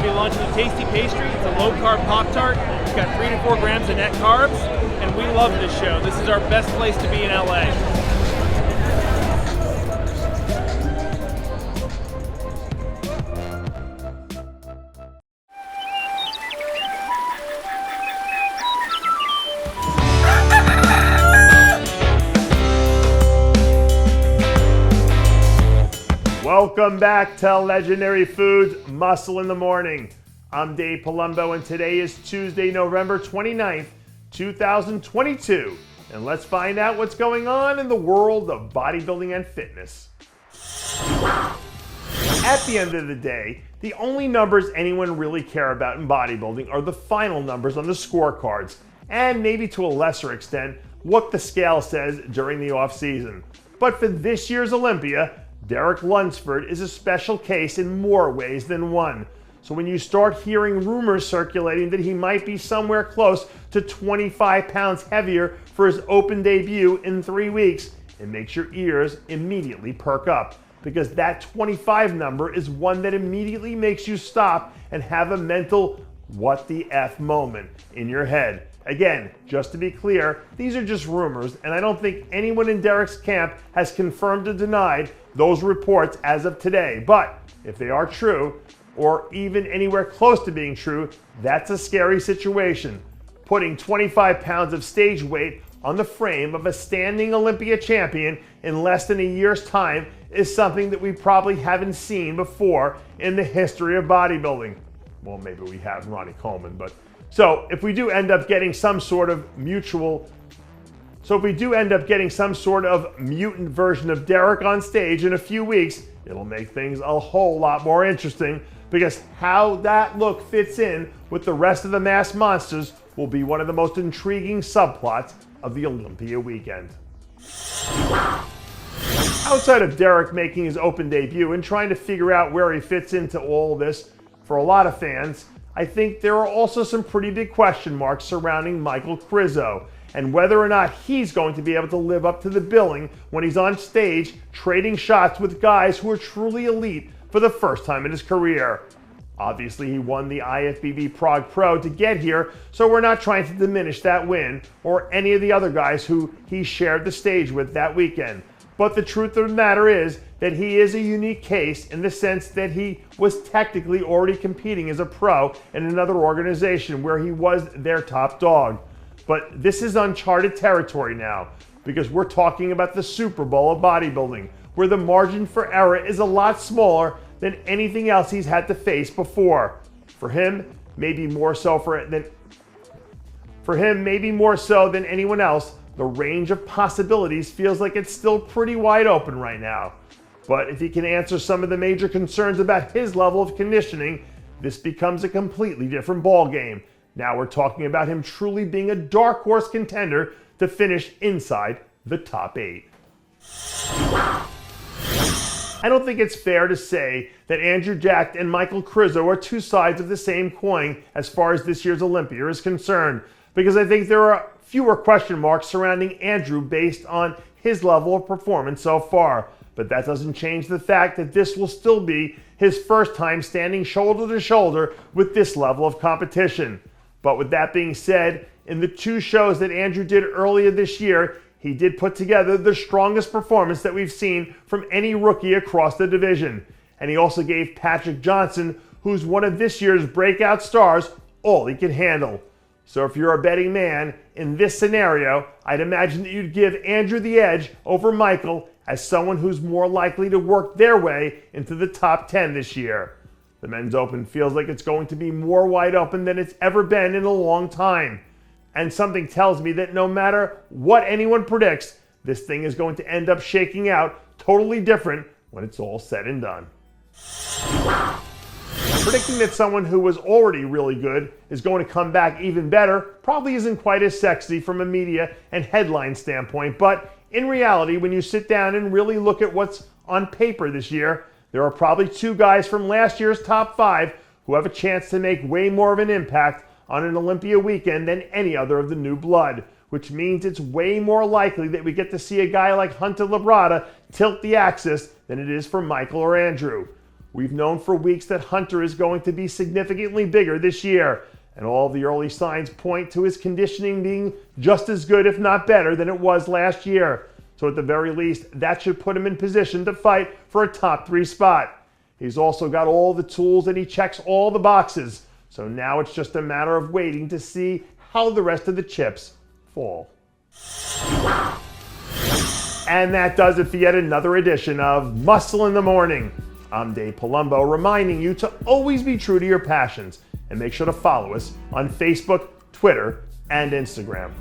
be launching a tasty pastry. It's a low-carb Pop-Tart. It's got 3 to 4 grams of net carbs, and we love this show. This is our best place to be in LA. Welcome back to Legendary Foods Muscle in the Morning. I'm Dave Palumbo, and today is Tuesday, November 29th, 2022. And let's find out what's going on in the world of bodybuilding and fitness. At the end of the day, the only numbers anyone really care about in bodybuilding are the final numbers on the scorecards, and maybe to a lesser extent, what the scale says during the off-season. But for this year's Olympia, Derek Lunsford is a special case in more ways than one. So when you start hearing rumors circulating that he might be somewhere close to 25 pounds heavier for his open debut in 3 weeks, it makes your ears immediately perk up, because that 25 number is one that immediately makes you stop and have a mental what the F moment in your head. Again, just to be clear, these are just rumors, and I don't think anyone in Derek's camp has confirmed or denied those reports as of today. But if they are true, or even anywhere close to being true, that's a scary situation. Putting 25 pounds of stage weight on the frame of a standing Olympia champion in less than a year's time is something that we probably haven't seen before in the history of bodybuilding. Well, maybe we have Ronnie Coleman, but so if we do end up getting some sort of mutant version of Derek on stage in a few weeks, it'll make things a whole lot more interesting, because how that look fits in with the rest of the mass monsters will be one of the most intriguing subplots of the Olympia weekend. Outside of Derek making his open debut and trying to figure out where he fits into all this, for a lot of fans, I think there are also some pretty big question marks surrounding Michael Krizo and whether or not he's going to be able to live up to the billing when he's on stage trading shots with guys who are truly elite for the first time in his career. Obviously, he won the IFBB Prague Pro to get here, so we're not trying to diminish that win or any of the other guys who he shared the stage with that weekend. But the truth of the matter is that he is a unique case in the sense that he was technically already competing as a pro in another organization where he was their top dog. But this is uncharted territory now, because we're talking about the Super Bowl of bodybuilding, where the margin for error is a lot smaller than anything else he's had to face before. For him, maybe more so than anyone else, the range of possibilities feels like it's still pretty wide open right now. But if he can answer some of the major concerns about his level of conditioning, this becomes a completely different ballgame. Now we're talking about him truly being a dark horse contender to finish inside the top 8. I don't think it's fair to say that Andrew Jacked and Michael Crizo are two sides of the same coin as far as this year's Olympia is concerned, because I think there are fewer question marks surrounding Andrew based on his level of performance so far. But that doesn't change the fact that this will still be his first time standing shoulder to shoulder with this level of competition. But with that being said, in the 2 shows that Andrew did earlier this year, he did put together the strongest performance that we've seen from any rookie across the division. And he also gave Patrick Johnson, who's one of this year's breakout stars, all he could handle. So if you're a betting man, in this scenario, I'd imagine that you'd give Andrew the edge over Michael as someone who's more likely to work their way into the top 10 this year. The Men's Open feels like it's going to be more wide open than it's ever been in a long time. And something tells me that no matter what anyone predicts, this thing is going to end up shaking out totally different when it's all said and done. Predicting that someone who was already really good is going to come back even better probably isn't quite as sexy from a media and headline standpoint, but in reality, when you sit down and really look at what's on paper this year, there are probably 2 guys from last year's top 5 who have a chance to make way more of an impact on an Olympia weekend than any other of the new blood, which means it's way more likely that we get to see a guy like Hunter Labrada tilt the axis than it is for Michael or Andrew. We've known for weeks that Hunter is going to be significantly bigger this year, and all the early signs point to his conditioning being just as good, if not better, than it was last year. So at the very least, that should put him in position to fight for a top 3 spot. He's also got all the tools and he checks all the boxes. So now it's just a matter of waiting to see how the rest of the chips fall. And that does it for yet another edition of Muscle in the Morning. I'm Dave Palumbo, reminding you to always be true to your passions, and make sure to follow us on Facebook, Twitter, and Instagram.